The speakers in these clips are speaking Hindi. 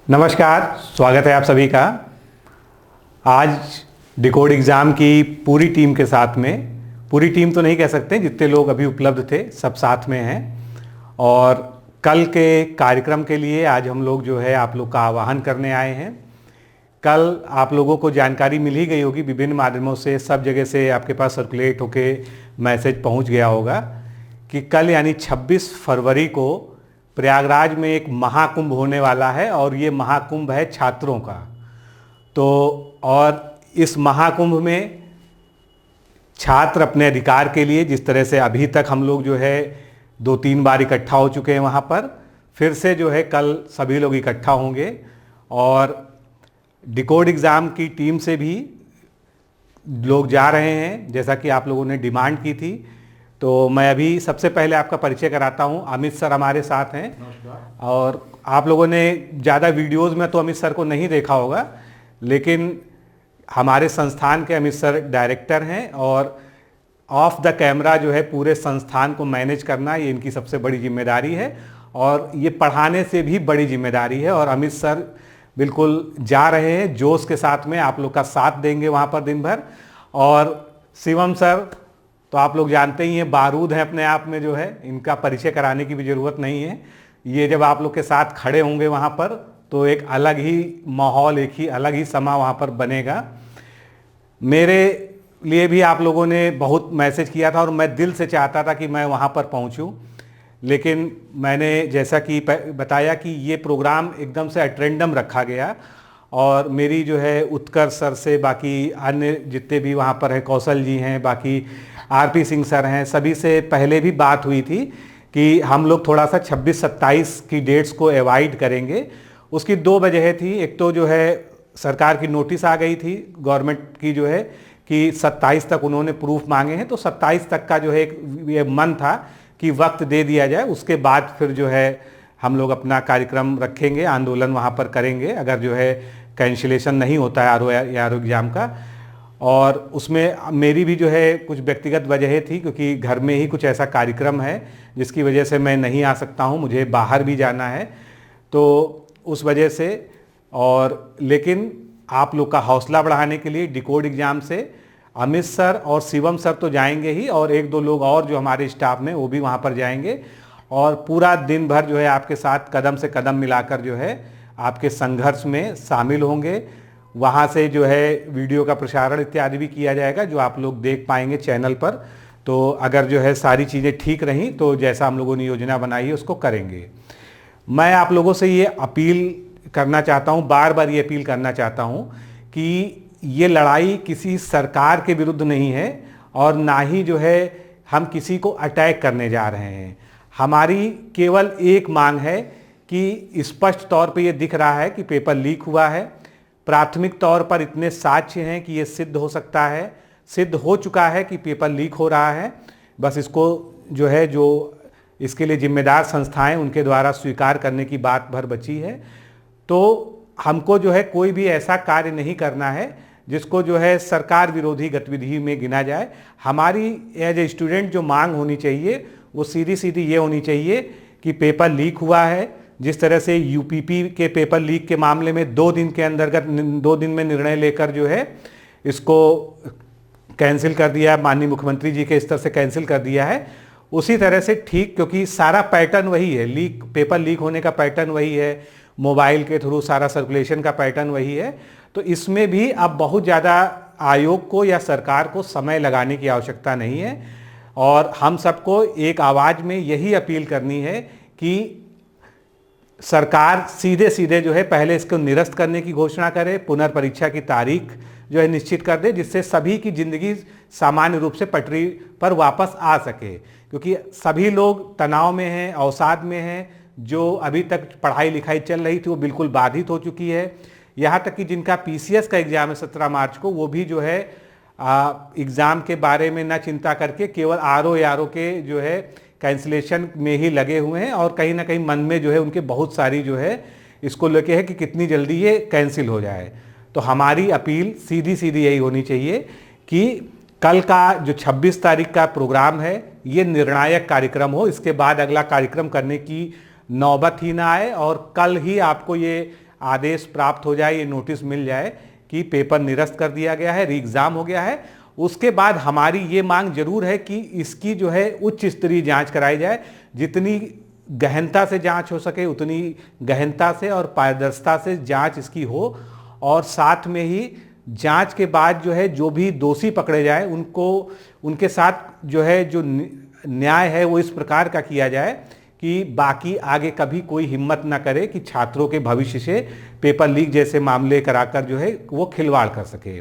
नमस्कार, स्वागत है आप सभी का। आज डिकोड एग्ज़ाम की पूरी टीम के साथ में, पूरी टीम तो नहीं कह सकते, जितने लोग अभी उपलब्ध थे सब साथ में हैं। और कल के कार्यक्रम के लिए आज हम लोग जो है आप लोग का आह्वान करने आए हैं। कल आप लोगों को जानकारी मिल ही गई होगी, विभिन्न माध्यमों से, सब जगह से आपके पास सर्कुलेट होके मैसेज पहुंच गया होगा कि कल यानी 26 फरवरी को प्रयागराज में एक महाकुंभ होने वाला है और ये महाकुंभ है छात्रों का। तो और इस महाकुंभ में छात्र अपने अधिकार के लिए, जिस तरह से अभी तक हम लोग जो है 2-3 बार इकट्ठा हो चुके हैं वहाँ पर, फिर से जो है कल सभी लोग इकट्ठा होंगे। और डिकोड एग्ज़ाम की टीम से भी लोग जा रहे हैं, जैसा कि आप लोगों ने डिमांड की थी। तो मैं अभी सबसे पहले आपका परिचय कराता हूं। अमित सर हमारे साथ हैं। और आप लोगों ने ज़्यादा वीडियोस में तो अमित सर को नहीं देखा होगा, लेकिन हमारे संस्थान के अमित सर डायरेक्टर हैं और ऑफ द कैमरा जो है पूरे संस्थान को मैनेज करना ये इनकी सबसे बड़ी जिम्मेदारी है और ये पढ़ाने से भी बड़ी जिम्मेदारी है। और अमित सर बिल्कुल जा रहे हैं जोश के साथ में, आप लोग का साथ देंगे वहाँ पर दिन भर। और शिवम सर तो आप लोग जानते ही हैं, बारूद हैं अपने आप में, जो है इनका परिचय कराने की भी ज़रूरत नहीं है। ये जब आप लोग के साथ खड़े होंगे वहाँ पर तो एक अलग ही माहौल, एक ही अलग ही समा वहाँ पर बनेगा। मेरे लिए भी आप लोगों ने बहुत मैसेज किया था और मैं दिल से चाहता था कि मैं वहाँ पर पहुँचूँ, लेकिन मैंने जैसा कि बताया कि ये प्रोग्राम एकदम से एट्रेंडम रखा गया। और मेरी जो है उत्कर्ष सर से, बाकी अन्य जितने भी वहाँ पर हैं, कौशल जी हैं, बाकी आरपी सिंह सर हैं, सभी से पहले भी बात हुई थी कि हम लोग थोड़ा सा 26-27 की डेट्स को अवॉइड करेंगे। उसकी 2 वजह थी। एक तो जो है सरकार की नोटिस आ गई थी गवर्नमेंट की, जो है कि 27 तक उन्होंने प्रूफ मांगे हैं, तो 27 तक का जो है ये मन था कि वक्त दे दिया जाए। उसके बाद फिर जो है हम लोग अपना कार्यक्रम रखेंगे, आंदोलन वहाँ पर करेंगे अगर जो है कैंसिलेशन नहीं होता है आरओ एग्ज़ाम का। और उसमें मेरी भी जो है कुछ व्यक्तिगत वजह थी, क्योंकि घर में ही कुछ ऐसा कार्यक्रम है जिसकी वजह से मैं नहीं आ सकता हूँ, मुझे बाहर भी जाना है, तो उस वजह से। और लेकिन आप लोग का हौसला बढ़ाने के लिए डिकोड एग्ज़ाम से अमित सर और शिवम सर तो जाएंगे ही, और 1-2 लोग और जो हमारे स्टाफ में वो भी वहाँ पर जाएंगे और पूरा दिन भर जो है आपके साथ कदम से कदम मिलाकर जो है आपके संघर्ष में शामिल होंगे। वहाँ से जो है वीडियो का प्रसारण इत्यादि भी किया जाएगा, जो आप लोग देख पाएंगे चैनल पर। तो अगर जो है सारी चीज़ें ठीक रहीं तो जैसा हम लोगों ने योजना बनाई है उसको करेंगे। मैं आप लोगों से ये अपील करना चाहता हूँ, बार बार ये अपील करना चाहता हूँ कि ये लड़ाई किसी सरकार के विरुद्ध नहीं है और ना ही जो है हम किसी को अटैक करने जा रहे हैं। हमारी केवल एक मांग है कि स्पष्ट तौर पे ये दिख रहा है कि पेपर लीक हुआ है। प्राथमिक तौर पर इतने साक्ष्य हैं कि ये सिद्ध हो सकता है, सिद्ध हो चुका है कि पेपर लीक हो रहा है। बस इसको जो है, जो इसके लिए जिम्मेदार संस्थाएं उनके द्वारा स्वीकार करने की बात भर बची है। तो हमको जो है कोई भी ऐसा कार्य नहीं करना है जिसको जो है सरकार विरोधी गतिविधि में गिना जाए। हमारी एज ए स्टूडेंट जो मांग होनी चाहिए वो सीधी सीधी ये होनी चाहिए कि पेपर लीक हुआ है। जिस तरह से यूपीपी के पेपर लीक के मामले में 2 दिन के अंतर्गत 2 दिन में निर्णय लेकर जो है इसको कैंसिल कर दिया, माननीय मुख्यमंत्री जी के स्तर से कैंसिल कर दिया है, उसी तरह से ठीक, क्योंकि सारा पैटर्न वही है, पेपर लीक होने का पैटर्न वही है, मोबाइल के थ्रू सारा सर्कुलेशन का पैटर्न वही है। तो इसमें भी अब बहुत ज़्यादा आयोग को या सरकार को समय लगाने की आवश्यकता नहीं है। और हम सबको एक आवाज़ में यही अपील करनी है कि सरकार सीधे सीधे जो है पहले इसको निरस्त करने की घोषणा करे, पुनर्परीक्षा की तारीख जो है निश्चित कर दे, जिससे सभी की ज़िंदगी सामान्य रूप से पटरी पर वापस आ सके। क्योंकि सभी लोग तनाव में हैं, अवसाद में हैं। जो अभी तक पढ़ाई लिखाई चल रही थी वो बिल्कुल बाधित हो चुकी है। यहाँ तक कि जिनका पीसीएस का एग्ज़ाम है 17 मार्च को, वो भी जो है एग्ज़ाम के बारे में ना चिंता करके केवल आरओ के जो है कैंसिलेशन में ही लगे हुए हैं। और कहीं ना कहीं मन में जो है उनके बहुत सारी जो है इसको लेके है कि कितनी जल्दी ये कैंसिल हो जाए। तो हमारी अपील सीधी सीधी यही होनी चाहिए कि कल का जो 26 तारीख का प्रोग्राम है ये निर्णायक कार्यक्रम हो, इसके बाद अगला कार्यक्रम करने की नौबत ही ना आए। और कल ही आपको ये आदेश प्राप्त हो जाए, ये नोटिस मिल जाए कि पेपर निरस्त कर दिया गया है, री एग्ज़ाम हो गया है, उसके बाद हमारी ये मांग जरूर है कि इसकी जो है उच्च स्तरीय जांच कराई जाए। जितनी गहनता से जांच हो सके उतनी गहनता से और पारदर्शिता से जांच इसकी हो, और साथ में ही जांच के बाद जो है जो भी दोषी पकड़े जाए उनको, उनके साथ जो है जो न्याय है वो इस प्रकार का किया जाए कि बाकी आगे कभी कोई हिम्मत ना करे कि छात्रों के भविष्य से पेपर लीक जैसे मामले कराकर जो है वो खिलवाड़ कर सके।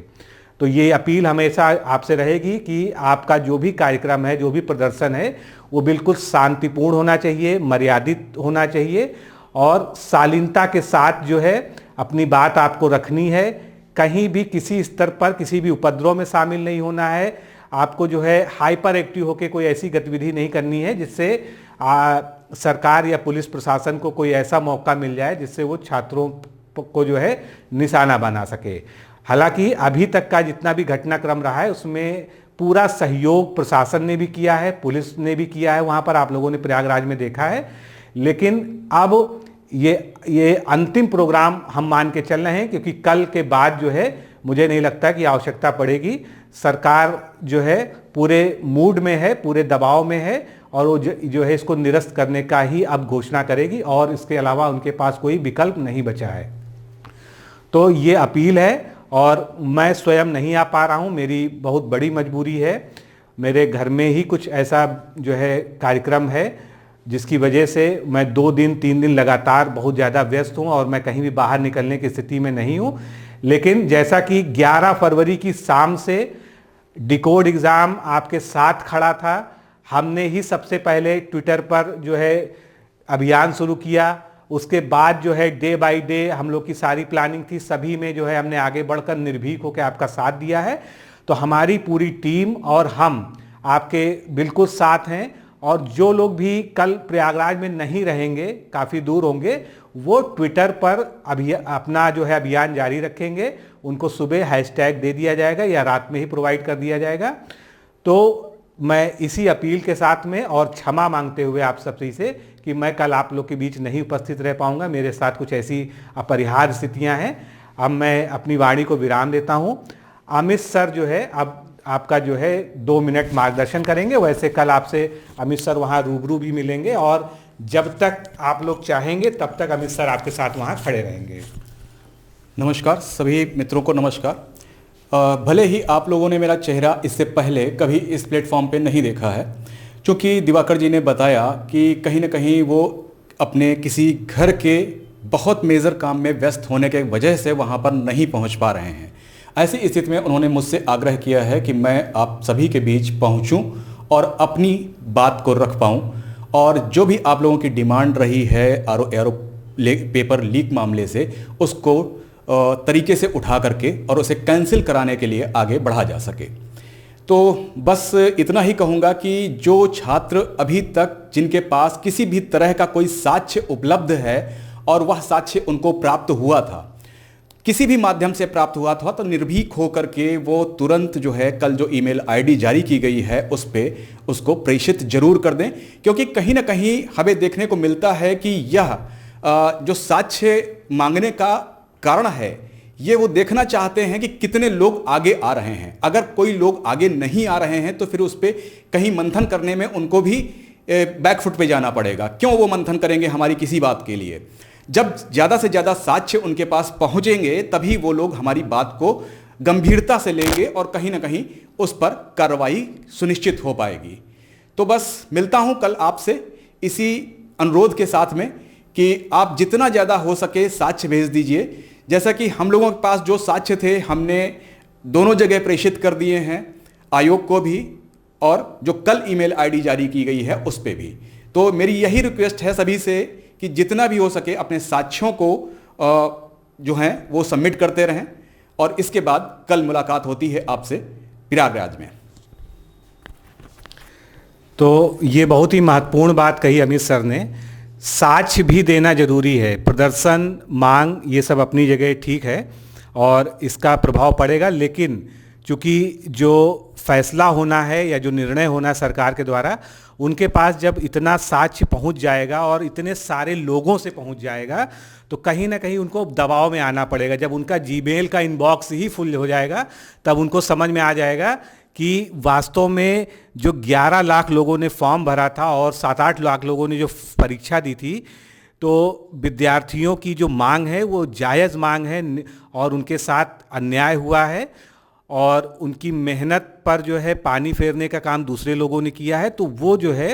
तो ये अपील हमेशा आपसे रहेगी कि आपका जो भी कार्यक्रम है, जो भी प्रदर्शन है, वो बिल्कुल शांतिपूर्ण होना चाहिए, मर्यादित होना चाहिए और शालीनता के साथ जो है अपनी बात आपको रखनी है। कहीं भी किसी स्तर पर किसी भी उपद्रव में शामिल नहीं होना है। आपको जो है हाइपर एक्टिव होकर कोई ऐसी गतिविधि नहीं करनी है जिससे सरकार या पुलिस प्रशासन को कोई ऐसा मौका मिल जाए जिससे वो छात्रों को जो है निशाना बना सके। हालांकि अभी तक का जितना भी घटनाक्रम रहा है उसमें पूरा सहयोग प्रशासन ने भी किया है, पुलिस ने भी किया है, वहाँ पर आप लोगों ने प्रयागराज में देखा है। लेकिन अब ये अंतिम प्रोग्राम हम मान के चल रहे हैं, क्योंकि कल के बाद जो है मुझे नहीं लगता कि आवश्यकता पड़ेगी। सरकार जो है पूरे मूड में है, पूरे दबाव में है और वो जो है इसको निरस्त करने का ही अब घोषणा करेगी और इसके अलावा उनके पास कोई विकल्प नहीं बचा है। तो ये अपील है और मैं स्वयं नहीं आ पा रहा हूँ, मेरी बहुत बड़ी मजबूरी है। मेरे घर में ही कुछ ऐसा जो है कार्यक्रम है जिसकी वजह से मैं 2 दिन 3 दिन लगातार बहुत ज़्यादा व्यस्त हूँ और मैं कहीं भी बाहर निकलने की स्थिति में नहीं हूँ। लेकिन जैसा कि 11 फरवरी की शाम से डिकोड एग्ज़ाम आपके साथ खड़ा था, हमने ही सबसे पहले ट्विटर पर जो है अभियान शुरू किया। उसके बाद जो है डे बाय डे हम लोग की सारी प्लानिंग थी, सभी में जो है हमने आगे बढ़कर निर्भीक होकर आपका साथ दिया है। तो हमारी पूरी टीम और हम आपके बिल्कुल साथ हैं और जो लोग भी कल प्रयागराज में नहीं रहेंगे, काफ़ी दूर होंगे, वो ट्विटर पर अपना जो है अभियान जारी रखेंगे। उनको सुबह हैशटैग दे दिया जाएगा या रात में ही प्रोवाइड कर दिया जाएगा। तो मैं इसी अपील के साथ में और क्षमा मांगते हुए आप सबसे से कि मैं कल आप लोग के बीच नहीं उपस्थित रह पाऊंगा, मेरे साथ कुछ ऐसी अपरिहार्य स्थितियां हैं। अब मैं अपनी वाणी को विराम देता हूं। अमित सर जो है अब आपका जो है 2 मिनट मार्गदर्शन करेंगे। वैसे कल आपसे अमित सर वहां रूबरू भी मिलेंगे और जब तक आप लोग चाहेंगे तब तक अमित सर आपके साथ वहां खड़े रहेंगे। नमस्कार सभी मित्रों को नमस्कार। भले ही आप लोगों ने मेरा चेहरा इससे पहले कभी इस प्लेटफॉर्म पे नहीं देखा है, क्योंकि दिवाकर जी ने बताया कि कहीं ना कहीं वो अपने किसी घर के बहुत मेजर काम में व्यस्त होने के वजह से वहाँ पर नहीं पहुँच पा रहे हैं। ऐसी स्थिति में उन्होंने मुझसे आग्रह किया है कि मैं आप सभी के बीच पहुँचूँ और अपनी बात को रख पाऊँ और जो भी आप लोगों की डिमांड रही है एरो पेपर लीक मामले से, उसको तरीके से उठा करके और उसे कैंसिल कराने के लिए आगे बढ़ा जा सके। तो बस इतना ही कहूँगा कि जो छात्र अभी तक जिनके पास किसी भी तरह का कोई साक्ष्य उपलब्ध है और वह साक्ष्य उनको प्राप्त हुआ था, किसी भी माध्यम से प्राप्त हुआ था, तो निर्भीक होकर के वो तुरंत जो है कल जो ईमेल आईडी जारी की गई है उस पे उसको प्रेषित जरूर कर दें, क्योंकि कहीं ना कहीं हमें देखने को मिलता है कि यह जो साक्ष्य मांगने का कारण है ये वो देखना चाहते हैं कि कितने लोग आगे आ रहे हैं। अगर कोई लोग आगे नहीं आ रहे हैं तो फिर उस पर कहीं मंथन करने में उनको भी बैकफुट पे जाना पड़ेगा। क्यों वो मंथन करेंगे हमारी किसी बात के लिए? जब ज़्यादा से ज़्यादा साक्ष्य उनके पास पहुँचेंगे तभी वो लोग हमारी बात को गंभीरता से लेंगे और कहीं ना कहीं उस पर कार्रवाई सुनिश्चित हो पाएगी। तो बस मिलता हूँ कल आपसे इसी अनुरोध के साथ में कि आप जितना ज़्यादा हो सके साक्ष्य भेज दीजिए। जैसा कि हम लोगों के पास जो साक्ष्य थे हमने दोनों जगह प्रेषित कर दिए हैं, आयोग को भी और जो कल ईमेल आईडी जारी की गई है उस पे भी। तो मेरी यही रिक्वेस्ट है सभी से कि जितना भी हो सके अपने साक्ष्यों को जो हैं वो सबमिट करते रहें और इसके बाद कल मुलाकात होती है आपसे प्रयागराज में। तो ये बहुत ही महत्वपूर्ण बात कही अमित सर ने। साक्ष्य भी देना जरूरी है। प्रदर्शन, मांग, ये सब अपनी जगह ठीक है और इसका प्रभाव पड़ेगा, लेकिन क्योंकि जो फैसला होना है या जो निर्णय होना है सरकार के द्वारा, उनके पास जब इतना साक्ष्य पहुंच जाएगा और इतने सारे लोगों से पहुंच जाएगा, तो कहीं ना कहीं उनको दबाव में आना पड़ेगा। जब उनका जीमेल का इनबॉक्स ही फुल हो जाएगा, तब उनको समझ में आ जाएगा कि वास्तव में जो 11 लाख लोगों ने फॉर्म भरा था और 7-8 लाख लोगों ने जो परीक्षा दी थी, तो विद्यार्थियों की जो मांग है वो जायज़ मांग है और उनके साथ अन्याय हुआ है और उनकी मेहनत पर जो है पानी फेरने का काम दूसरे लोगों ने किया है। तो वो जो है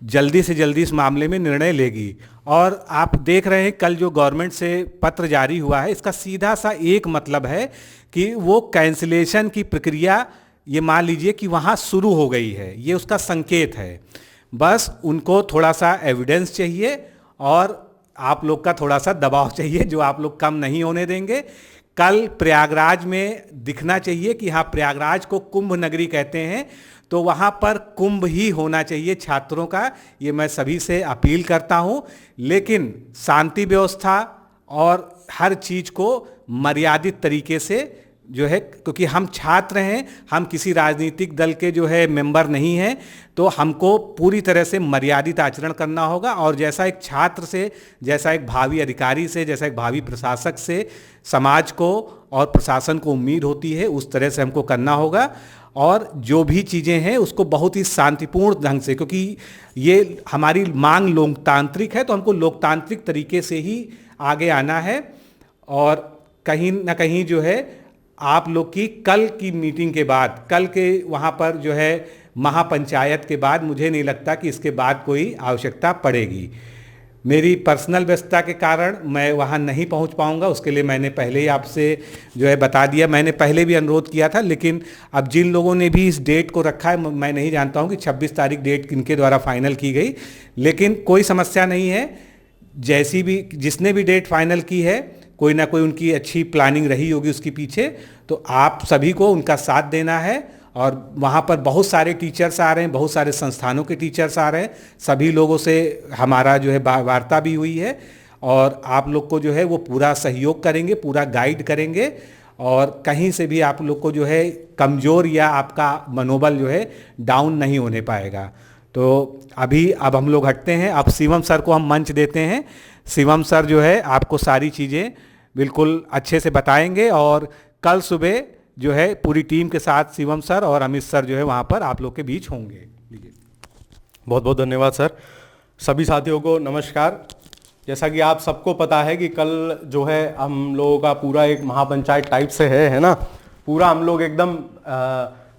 जल्दी से जल्दी इस मामले में निर्णय लेगी। और आप देख रहे हैं कल जो गवर्नमेंट से पत्र जारी हुआ है, इसका सीधा सा एक मतलब है कि वो कैंसिलेशन की प्रक्रिया, ये मान लीजिए कि वहाँ शुरू हो गई है, ये उसका संकेत है। बस उनको थोड़ा सा एविडेंस चाहिए और आप लोग का थोड़ा सा दबाव चाहिए, जो आप लोग कम नहीं होने देंगे। कल प्रयागराज में दिखना चाहिए कि हाँ, प्रयागराज को कुंभ नगरी कहते हैं, तो वहाँ पर कुंभ ही होना चाहिए छात्रों का। ये मैं सभी से अपील करता हूँ, लेकिन शांति व्यवस्था और हर चीज़ को मर्यादित तरीके से जो है, क्योंकि हम छात्र हैं, हम किसी राजनीतिक दल के जो है मेंबर नहीं हैं, तो हमको पूरी तरह से मर्यादित आचरण करना होगा। और जैसा एक छात्र से, जैसा एक भावी अधिकारी से, जैसा एक भावी प्रशासक से समाज को और प्रशासन को उम्मीद होती है, उस तरह से हमको करना होगा। और जो भी चीज़ें हैं उसको बहुत ही शांतिपूर्ण ढंग से, क्योंकि ये हमारी मांग लोकतांत्रिक है, तो हमको लोकतांत्रिक तरीके से ही आगे आना है। और कहीं ना कहीं जो है आप लोग की कल की मीटिंग के बाद, कल के वहाँ पर जो है महापंचायत के बाद, मुझे नहीं लगता कि इसके बाद कोई आवश्यकता पड़ेगी। मेरी पर्सनल व्यस्तता के कारण मैं वहाँ नहीं पहुँच पाऊँगा, उसके लिए मैंने पहले ही आपसे जो है बता दिया। मैंने पहले भी अनुरोध किया था, लेकिन अब जिन लोगों ने भी इस डेट को रखा है, मैं नहीं जानता हूँ कि 26 तारीख डेट किनके द्वारा फाइनल की गई, लेकिन कोई समस्या नहीं है। जैसी भी, जिसने भी डेट फाइनल की है, कोई ना कोई उनकी अच्छी प्लानिंग रही होगी उसके पीछे, तो आप सभी को उनका साथ देना है। और वहाँ पर बहुत सारे टीचर्स आ रहे हैं, बहुत सारे संस्थानों के टीचर्स आ रहे हैं, सभी लोगों से हमारा जो है वार्ता भी हुई है, और आप लोग को जो है वो पूरा सहयोग करेंगे, पूरा गाइड करेंगे, और कहीं से भी आप लोग को जो है कमज़ोर या आपका मनोबल जो है डाउन नहीं होने पाएगा। तो अब हम लोग हटते हैं, अब शिवम सर को हम मंच देते हैं। शिवम सर जो है आपको सारी चीज़ें बिल्कुल अच्छे से बताएंगे, और कल सुबह जो है पूरी टीम के साथ शिवम सर और अमित सर जो है वहाँ पर आप लोग के बीच होंगे। बहुत बहुत धन्यवाद सर। सभी साथियों को नमस्कार। जैसा कि आप सबको पता है कि कल जो है हम लोगों का पूरा एक महापंचायत टाइप से है ना, पूरा हम लोग एकदम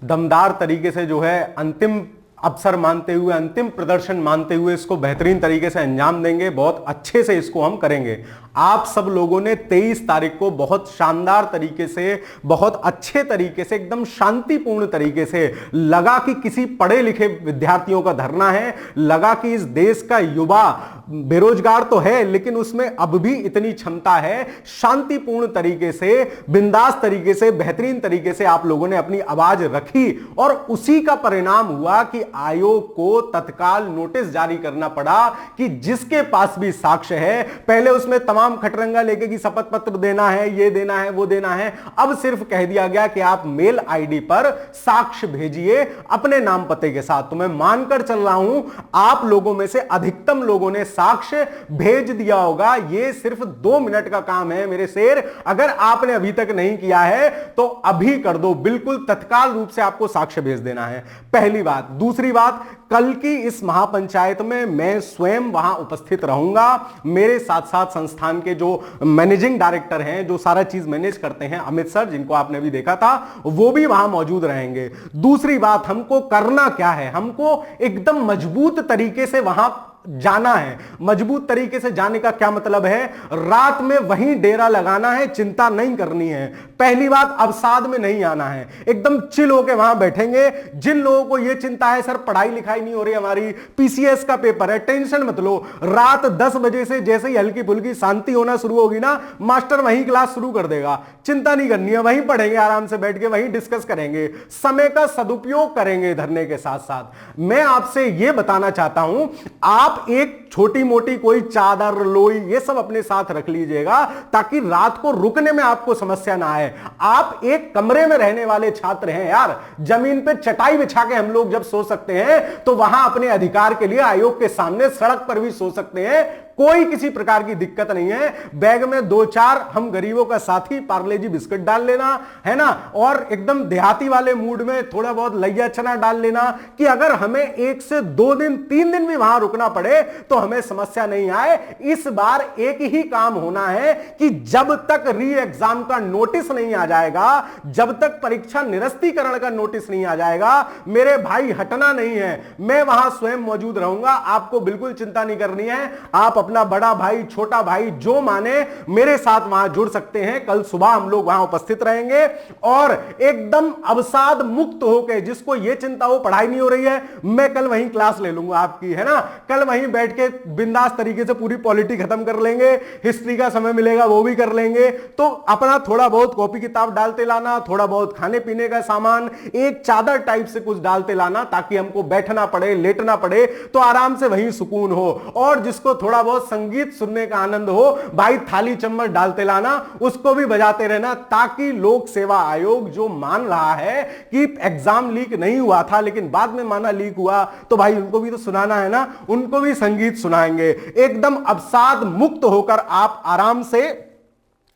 दमदार तरीके से जो है अंतिम अवसर मानते हुए, अंतिम प्रदर्शन मानते हुए इसको बेहतरीन तरीके से अंजाम देंगे। बहुत अच्छे से इसको हम करेंगे। आप सब लोगों ने 23 तारीख को बहुत शानदार तरीके से, बहुत अच्छे तरीके से, एकदम शांतिपूर्ण तरीके से, लगा कि किसी पढ़े लिखे विद्यार्थियों का धरना है, लगा कि इस देश का युवा बेरोजगार तो है, लेकिन उसमें अब भी इतनी क्षमता है। शांतिपूर्ण तरीके से, बिंदास तरीके से, बेहतरीन तरीके से आप लोगों ने अपनी आवाज रखी, और उसी का परिणाम हुआ कि आयोग को तत्काल नोटिस जारी करना पड़ा कि जिसके पास भी साक्ष्य है, पहले उसमें तमाम खटरंगा लेके कि शपथ पत्र देना है, ये देना है, वो देना है, अब सिर्फ कह दिया गया कि आप मेल आईडी पर साक्ष्य भेजिए अपने नाम पते के साथ। तो मैं मानकर चल रहा हूं आप लोगों में से अधिकतम लोगों ने साक्ष्य भेज दिया होगा। ये सिर्फ 2 मिनट का काम है मेरे शेर। अगर आपने अभी तक नहीं किया है तो अभी कर दो, बिल्कुल तत्काल रूप से आपको साक्ष्य भेज देना है। पहली बात। दूसरी बात, कल की इस महापंचायत में मैं स्वयं वहां उपस्थित रहूंगा। मेरे साथ साथ संस्थान के जो मैनेजिंग डायरेक्टर हैं, जो सारा चीज मैनेज करते हैं, अमित सर, जिनको आपने भी देखा था, वो भी वहां मौजूद रहेंगे। दूसरी बात, हमको करना क्या है, हमको एकदम मजबूत तरीके से वहां जाना है। मजबूत तरीके से जाने का क्या मतलब है? रात में वहीं डेरा लगाना है, चिंता नहीं करनी है। पहली बात, अवसाद में नहीं आना है, एकदम चिल होके वहां बैठेंगे। जिन लोगों को यह चिंता है सर पढ़ाई लिखाई नहीं हो रही, हमारी पीसीएस का पेपर है, टेंशन मत लो। रात 10 बजे से जैसे ही हल्की फुल्की शांति होना शुरू होगी ना, मास्टर वहीं क्लास शुरू कर देगा। चिंता नहीं करनी है, वहीं पढ़ेंगे, आराम से बैठ के वहीं डिस्कस करेंगे, समय का सदुपयोग करेंगे धरने के साथ साथ। मैं आपसे यह बताना चाहता हूं, आप आप एक छोटी मोटी कोई चादर लोई ये सब अपने साथ रख लीजिएगा ताकि रात को रुकने में आपको समस्या ना आए। आप एक कमरे में रहने वाले छात्र हैं यार, जमीन पे चटाई बिछा के हम लोग जब सो सकते हैं तो वहां अपने अधिकार के लिए आयोग के सामने सड़क पर भी सो सकते हैं, कोई किसी प्रकार की दिक्कत नहीं है। बैग में 2-4 हम गरीबों का साथी पार्ले जी बिस्किट डाल लेना है ना, और एकदम देहाती वाले मूड में थोड़ा बहुत लैया चना डाल लेना कि अगर हमें 1 से 2 दिन 3 दिन भी वहां रुकना पड़े तो हमें समस्या नहीं आए। इस बार एक ही काम होना है कि जब तक री एग्जाम का नोटिस नहीं आ जाएगा, जब तक परीक्षा निरस्तीकरण का नोटिस नहीं आ जाएगा, मेरे भाई हटना नहीं है। मैं वहां स्वयं मौजूद रहूंगा, आपको बिल्कुल चिंता नहीं करनी है। आप अपना बड़ा भाई छोटा भाई जो माने मेरे साथ वहां जुड़ सकते हैं। कल सुबह हम लोग वहां उपस्थित रहेंगे और एकदम अवसाद मुक्त होकर, जिसको यह चिंता हो पढ़ाई नहीं हो रही है, मैं कल वहीं क्लास ले लूंगा आपकी, है ना। कल वहीं बैठ के बिंदास तरीके से पूरी पॉलिटी खत्म कर लेंगे, हिस्ट्री का समय मिलेगा वो भी कर लेंगे। तो अपना थोड़ा बहुत कॉपी किताब डालते लाना, थोड़ा बहुत खाने पीने का सामान, एक चादर टाइप से कुछ डालते लाना ताकि हमको बैठना पड़े लेटना पड़े तो आराम से वहीं सुकून हो। और जिसको थोड़ा बहुत संगीत सुनने का आनंद हो, भाई थाली चम्मच डालते लाना, उसको भी बजाते रहना, ताकि लोक सेवा आयोग जो मान रहा है कि एग्जाम लीक नहीं हुआ था लेकिन बाद में माना लीक हुआ, तो भाई उनको भी तो सुनाना है ना, उनको भी संगीत सुनाएंगे। एकदम अवसाद मुक्त होकर आप आराम से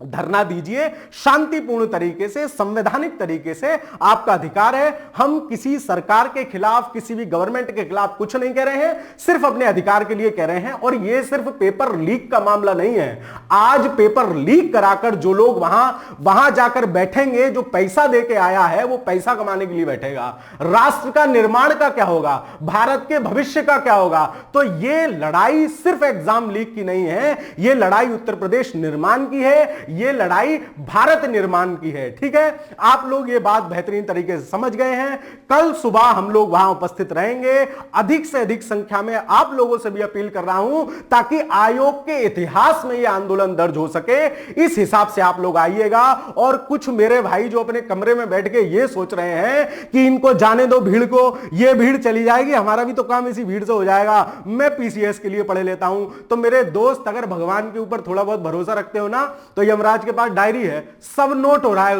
धरना दीजिए, शांतिपूर्ण तरीके से, संवैधानिक तरीके से, आपका अधिकार है। हम किसी सरकार के खिलाफ, किसी भी गवर्नमेंट के खिलाफ कुछ नहीं कह रहे हैं, सिर्फ अपने अधिकार के लिए कह रहे हैं। और यह सिर्फ पेपर लीक का मामला नहीं है। आज पेपर लीक कराकर जो लोग वहां जाकर बैठेंगे, जो पैसा देके आया है वो पैसा कमाने के लिए बैठेगा। राष्ट्र का निर्माण का क्या होगा, भारत के भविष्य का क्या होगा। तो यह लड़ाई सिर्फ एग्जाम लीक की नहीं है, यह लड़ाई उत्तर प्रदेश निर्माण की है, ये लड़ाई भारत निर्माण की है। ठीक है, आप लोग ये बात बेहतरीन तरीके से समझ गए हैं। कल सुबह हम लोग वहां उपस्थित रहेंगे। अधिक से अधिक संख्या में आप लोगों से भी अपील कर रहा हूं ताकि आयोग के इतिहास में यह आंदोलन दर्ज हो सके। इस हिसाब से आप लोग आइएगा। और कुछ मेरे भाई जो अपने कमरे में बैठ के ये सोच रहे हैं कि इनको जाने दो भीड़ को, ये भीड़ चली जाएगी, हमारा भी तो काम इसी भीड़ से हो जाएगा, मैं पीसीएस के लिए पढ़े लेता हूं। तो मेरे दोस्त, अगर भगवान के ऊपर थोड़ा बहुत भरोसा रखते हो ना, तो यमराज के पास डायरी है, सब नोट हो रहा है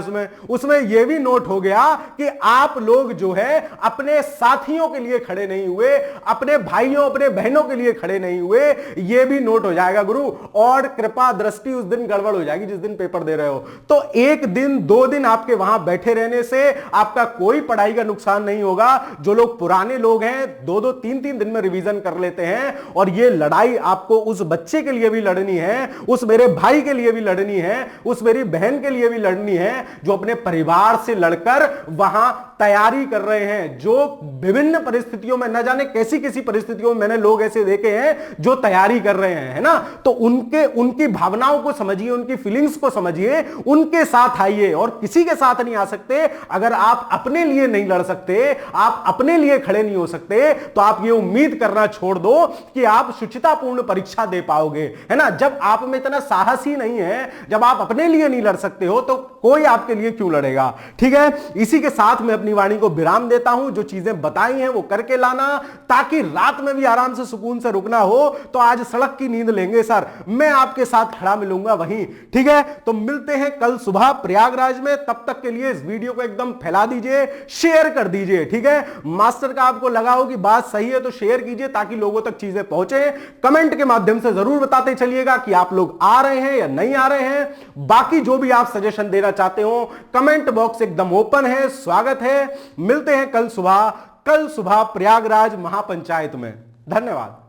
उसमें यह भी नोट हो गया कि आप लोग जो है अपने साथियों के लिए खड़े नहीं हुए, अपने भाइयों अपने बहनों के लिए खड़े नहीं हुए, यह भी नोट हो जाएगा गुरु। और कृपा दृष्टि उस दिन गड़बड़ हो जाएगी जिस दिन पेपर दे रहे हो। तो 1 दिन 2 दिन आपके वहां बैठे रहने से आपका कोई पढ़ाई का नुकसान नहीं होगा। जो लोग पुराने लोग हैं 2-2 3-3 दिन में रिवीजन कर लेते हैं। और यह लड़ाई आपको उस बच्चे के लिए भी लड़नी है, उस मेरे भाई के लिए भी लड़नी है, उस मेरी बहन के लिए भी लड़नी है, जो अपने परिवार से लड़कर वहां तैयारी कर रहे हैं, जो विभिन्न परिस्थितियों में, न जाने कैसी कैसी परिस्थितियों में मैंने लोग ऐसे देखे हैं जो तैयारी कर रहे हैं, है ना। तो उनकी भावनाओं को समझिए, उनकी फीलिंग्स को समझिए, उनके साथ आइए। और किसी के साथ नहीं आ सकते अगर आप अपने लिए नहीं लड़ सकते, आप अपने लिए खड़े नहीं हो सकते, तो आप ये उम्मीद करना छोड़ दो कि आप शुचितापूर्ण परीक्षा दे पाओगे, है ना। जब आप में इतना साहस ही नहीं है, जब आप अपने लिए नहीं लड़ सकते हो, तो कोई आपके लिए क्यों लड़ेगा। ठीक है, इसी के साथ मैं अपनी वाणी को विराम देता हूं। जो चीजें बताई हैं वो करके लाना, ताकि रात में भी आराम से सुकून से रुकना हो। तो आज सड़क की नींद लेंगे सर, मैं आपके साथ खड़ा मिलूंगा वहीं। ठीक है, तो मिलते हैं कल सुबह प्रयागराज में। तब तक के लिए इस वीडियो को एकदम फैला दीजिए, शेयर कर दीजिए। ठीक है, मास्टर का आपको लगा हो कि बात सही है तो शेयर कीजिए ताकि लोगों तक चीजें पहुंचे। कमेंट के माध्यम से जरूर बताते चलिएगा कि आप लोग आ रहे हैं या नहीं आ रहे हैं। बाकी जो भी आप सजेशन देना चाहते हो, कमेंट बॉक्स एकदम ओपन है, स्वागत है। मिलते हैं कल सुबह प्रयागराज महापंचायत में। धन्यवाद।